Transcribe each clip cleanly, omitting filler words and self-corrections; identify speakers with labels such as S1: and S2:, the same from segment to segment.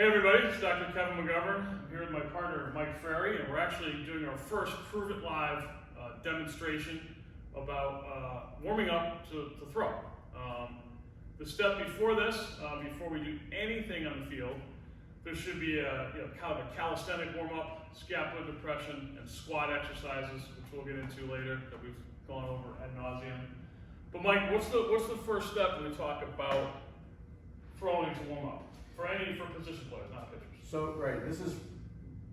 S1: Hey everybody, it's Dr. Kevin McGovern. I'm here with my partner Mike Ferry, and we're actually doing our first Prove It Live demonstration about warming up to throw. The step before this, before we do anything on the field, there should be a kind of a calisthenic warm-up, scapula depression, and squat exercises, which we'll get into later that we've gone over ad nauseum. But Mike, what's the first step when we talk about throwing to warm up? For position players, not pitchers.
S2: So, right, this is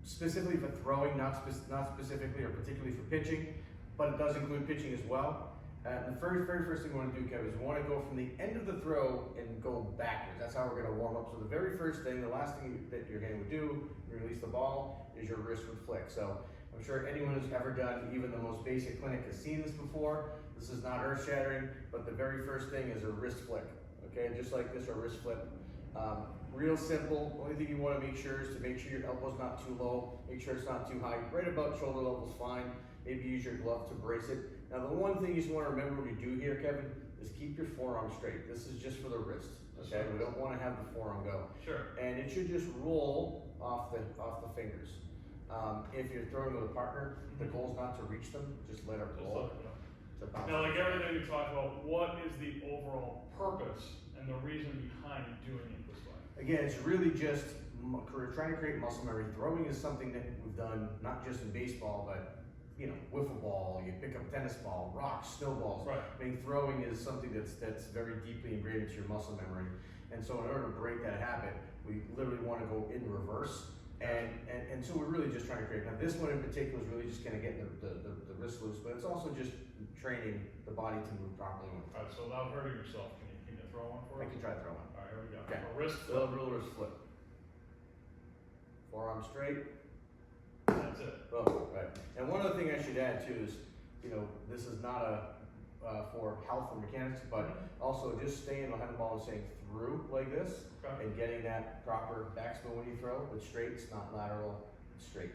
S2: specifically for throwing, not specifically or particularly for pitching, but it does include pitching as well. The very first thing we want to do, Kevin, is we want to go from the end of the throw and go backwards. That's how we're going to warm up. So the very first thing, the last thing that your hand would do, you release the ball, is your wrist would flick. So I'm sure anyone who's ever done even the most basic clinic has seen this before. This is not earth-shattering, but the very first thing is a wrist flick. Okay, just like this, a wrist flip. Real simple. Only thing you want to make sure is to make sure your elbow's not too low, make sure it's not too high. Right about shoulder level is fine. Maybe use your glove to brace it. Now the one thing you just want to remember when you do here, Kevin, is keep your forearm straight. This is just for the wrist. Okay, we don't want to have the forearm go.
S1: Sure.
S2: And it should just roll off the fingers. If you're throwing with a partner, the goal's not to reach them. Just let it roll.
S1: Now, like everything we talk about, what is the overall purpose and the reason behind doing it this way?
S2: Again, it's really just trying to create muscle memory. Throwing is something that we've done not just in baseball, but wiffle ball, you pick up a tennis ball, rocks, snowballs.
S1: Right.
S2: I mean, throwing is something that's very deeply ingrained into your muscle memory. And so in order to break that habit, we literally want to go in reverse. And so we're really just trying to create. Now this one in particular is really just kind of getting the wrist loose, but it's also just training the body to move properly.
S1: All right, so without hurting yourself, can you throw one for us?
S2: I can try to throw one.
S1: All right, here we go.
S2: Okay.
S1: A wrist
S2: So
S1: flip.
S2: real wrist flip. Forearm straight.
S1: That's it.
S2: Oh, right. And one other thing I should add too is, this is not for health or mechanics, but also just staying behind the ball and staying through like this,
S1: Okay.
S2: and getting that proper backspin when you throw with straights, not lateral, straight.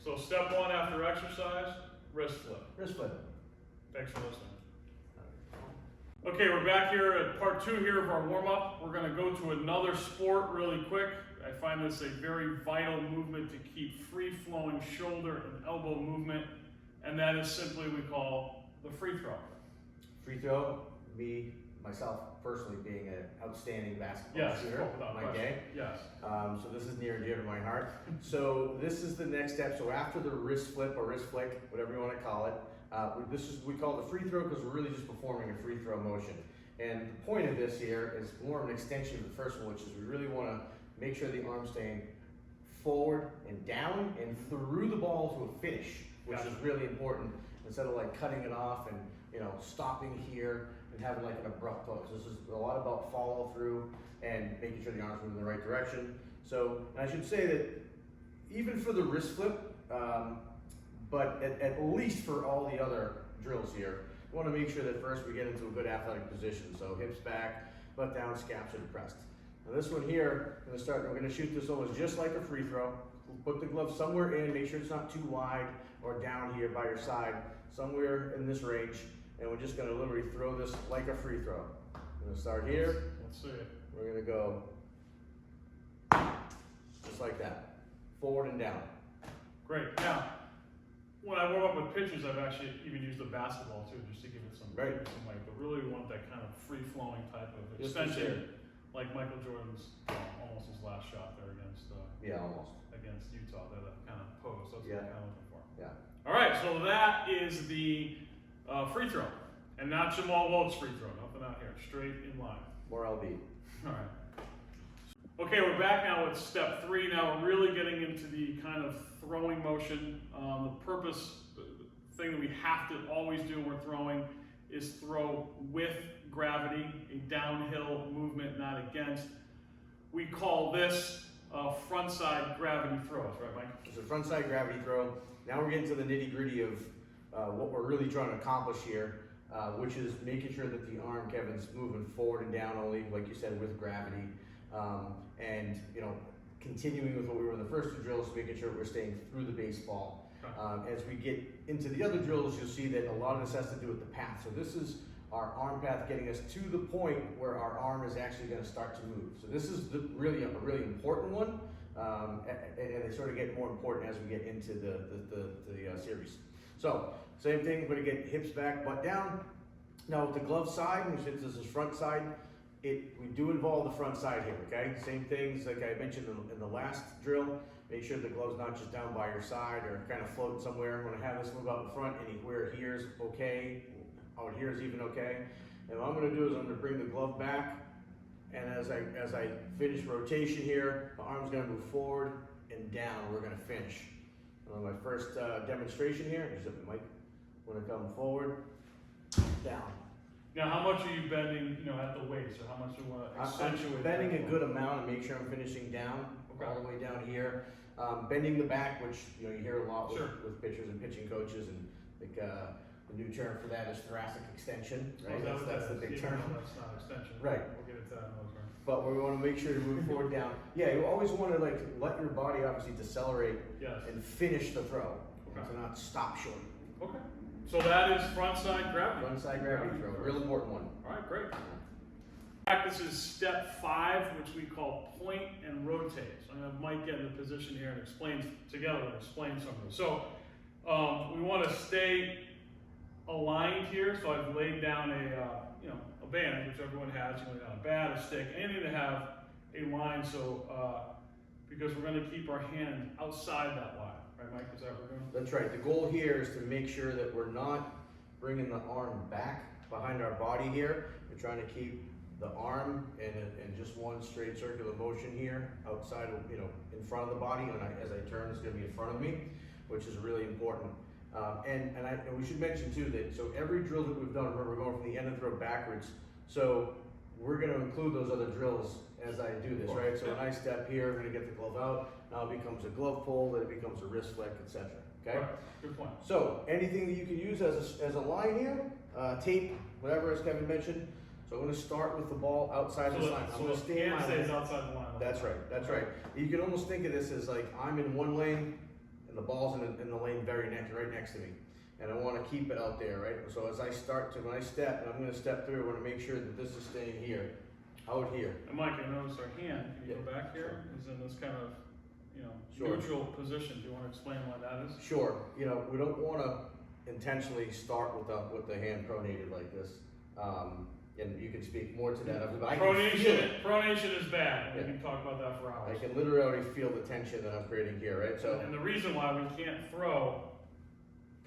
S1: So step one after exercise, wrist flip.
S2: Wrist flip.
S1: Thanks for listening. Okay, we're back here at part 2 here of our warm-up. We're going to go to another sport really quick. I find this a very vital movement to keep free-flowing shoulder and elbow movement, and that is simply we call the free throw.
S2: Free throw, myself personally being an outstanding basketball shooter
S1: without
S2: my
S1: question.
S2: day.
S1: Yes.
S2: So this is near and dear to my heart. So this is the next step. So after the wrist flip or wrist flick, whatever you want to call it, we call it the free throw because we're really just performing a free throw motion. And the point of this here is more of an extension of the first one, which is we really want to make sure the arm's staying forward and down and through the ball to a finish, which is really important, instead of like cutting it off and stopping here and having like an abrupt close. This is a lot about follow through and making sure the arm's moving in the right direction. So, and I should say that even for the wrist flip, but at least for all the other drills here, we want to make sure that first we get into a good athletic position. So hips back, butt down, scaps are depressed. Now this one here, we're going to shoot this almost just like a free throw. Put the glove somewhere in, make sure it's not too wide or down here by your side, somewhere in this range. And we're just going to literally throw this like a free throw. We're going to start here.
S1: Let's see it.
S2: We're going to go just like that, forward and down.
S1: Great. Now, when I warm up with pitchers, I've actually even used the basketball too, just to give it some weight. But really, we want that kind of free-flowing type of extension, like Michael Jordan's almost his last shot there against against Utah. That kind of pose. That's what I'm kind of looking for.
S2: Yeah.
S1: All right. So that is the free throw, and not Jamal Wilkes free throw. Nothing out here. Straight in line.
S2: More LB.
S1: All right. Okay, we're back now with step 3. Now we're really getting into the kind of throwing motion. The purpose, the thing that we have to always do when we're throwing is throw with gravity, a downhill movement, not against. We call this front side gravity throws, right, Mike?
S2: It's a front side gravity throw. Now we're getting to the nitty gritty of what we're really trying to accomplish here, which is making sure that the arm, Kevin's moving forward and down only, like you said, with gravity. And continuing with what we were in the first 2 drills, making sure we're staying through the baseball. As we get into the other drills, you'll see that a lot of this has to do with the path. So this is our arm path getting us to the point where our arm is actually gonna start to move. So this is really a really important one, and they sort of get more important as we get into the series. So, same thing, we're gonna get hips back, butt down. Now with the glove side, since this is front side, we do involve the front side here, okay? Same things like I mentioned in the last drill. Make sure the glove's not just down by your side or kind of floating somewhere. We're gonna have this move out in front, anywhere here is okay, out here is even okay. And what I'm gonna do is I'm gonna bring the glove back, and as I finish rotation here, the arm's gonna move forward and down, we're gonna finish. And on my first demonstration here, just hit the mic, I'm gonna come forward, down.
S1: Now, how much are you bending, at the waist, or how much do you want to accentuate?
S2: I'm bending a good amount and make sure I'm finishing down, all the way down here. Bending the back, which you hear a lot with pitchers and pitching coaches, and like the new term for that is thoracic extension, right? That's the big term.
S1: No, that's not extension.
S2: Right.
S1: We'll get into that another term.
S2: But we want to make sure to move forward down. Yeah, you always want to let your body obviously decelerate and finish the throw, to not stop short.
S1: Okay. So that is front side gravity.
S2: Front side gravity throw, real important one.
S1: All right, great. This is step 5, which we call point and rotate. So I'm going to have Mike get in the position here and explain some of this. So we want to stay aligned here. So I've laid down a band, which everyone has. You can lay down a bat, a stick, anything to have a line. So because we're going to keep our hand outside that line. Right, Mike, is that what we're doing?
S2: That's right. The goal here is to make sure that we're not bringing the arm back behind our body here. We're trying to keep the arm in just one straight circular motion here, outside of, in front of the body. And as I turn, it's going to be in front of me, which is really important. And we should mention too that so every drill that we've done, remember, we're going from the end of the throw backwards. So we're going to include those other drills as I do this, right? So when I step here, I'm going to get the glove out. Now it becomes a glove pull, then it becomes a wrist flick, etc. Okay.
S1: Right. Good point.
S2: So anything that you can use as a line here, tape, whatever, as Kevin mentioned. So I'm going to start with the ball outside this line. I'm going to stay in my lane.
S1: Outside the line.
S2: That's right. That's right. You can almost think of this as like I'm in one lane, and the ball's in the lane right next to me, and I want to keep it out there, right? So as I start to, when I step, and I'm going to step through, I want to make sure that this is staying here, out here.
S1: And Mike, I noticed our hand. Can you go back here? Is in this kind of neutral position. Do you want to explain why that is?
S2: Sure. We don't want to intentionally start with the hand pronated like this. And you can speak more to that.
S1: Pronation is bad. We can talk about that for hours.
S2: I can literally feel the tension that I'm creating here, right? So,
S1: and the reason why we can't throw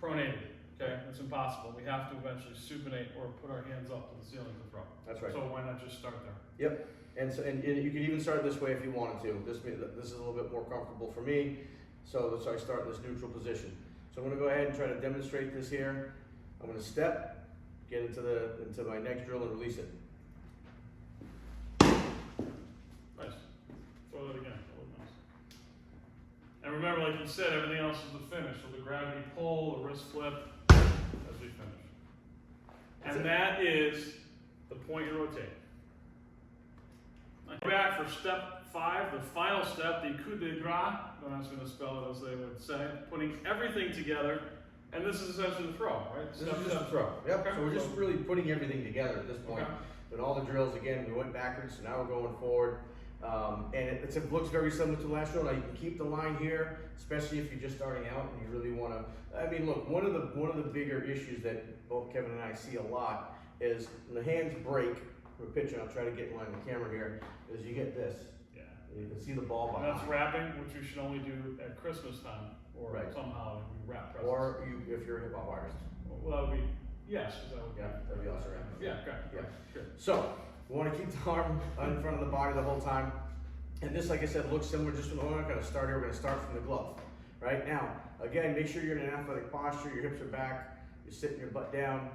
S1: pronated, okay? It's impossible. We have to eventually supinate or put our hands up to the ceiling to throw.
S2: That's right.
S1: So why not just start there?
S2: Yep. And you can even start this way if you wanted to. This is a little bit more comfortable for me. So I start in this neutral position. So I'm going to go ahead and try to demonstrate this here. I'm going to step. Get into my next drill and release it.
S1: Nice. Throw that again. That was nice. And remember, like you said, everything else is the finish. So the gravity pull, the wrist flip, as we finish. And that is the point and rotate. Now, back for step 5, the final step, the coup de grace. I'm not going to spell it as they would say. Putting everything together. And this is essentially the throw, right?
S2: This is just a throw. Yep. Okay. So we're just really putting everything together at this point.
S1: Okay.
S2: With all the drills, again, we went backwards, so now we're going forward. And it looks very similar to the last drill. Now you can keep the line here, especially if you're just starting out and you really want to. I mean, look, one of the bigger issues that both Kevin and I see a lot is when the hands break. We're pitching. I'll try to get in line with the camera here. Is you get this. Yeah. You can see the ball behind.
S1: And that's wrapping, which we should only do at Christmas time. Or somehow we wrap presents.
S2: Or if you're a hip hop artist.
S1: Well, that would be, yes.
S2: That'd be also right.
S1: Yeah, okay.
S2: Yeah.
S1: Good.
S2: So, we want to keep the arm in front of the body the whole time. And this, like I said, looks similar, just we're not going to start here, we're going to start from the glove. Right now, again, make sure you're in an athletic posture, your hips are back, you're sitting your butt down,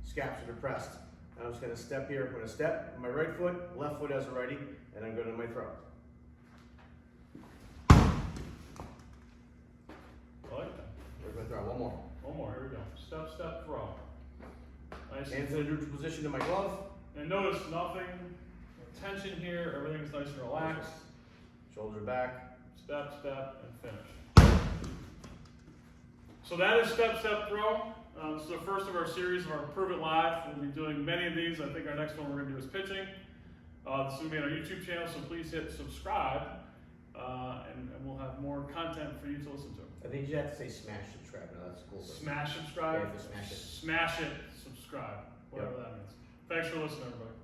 S2: scaps are depressed. And I'm just going to step here, I'm going to step my right foot, left foot as a righty, and I'm going to my throw. One more.
S1: Here we go. Step, step, throw. Nice.
S2: Hands in a neutral position in my glove.
S1: And notice nothing, no tension here. Everything's nice and relaxed.
S2: Shoulders back.
S1: Step, step, and finish. So that is Step Step Throw. This is the first of our series of our Prove It Live. We'll be doing many of these. I think our next one we're going to do is pitching. This will be on our YouTube channel, so please hit subscribe, and we'll have more content for you to listen to.
S2: I think you have to say smash subscribe. No, that's cool.
S1: Smash subscribe.
S2: Yeah, you have to smash it.
S1: Smash it, subscribe, whatever that means. Thanks for listening, everybody.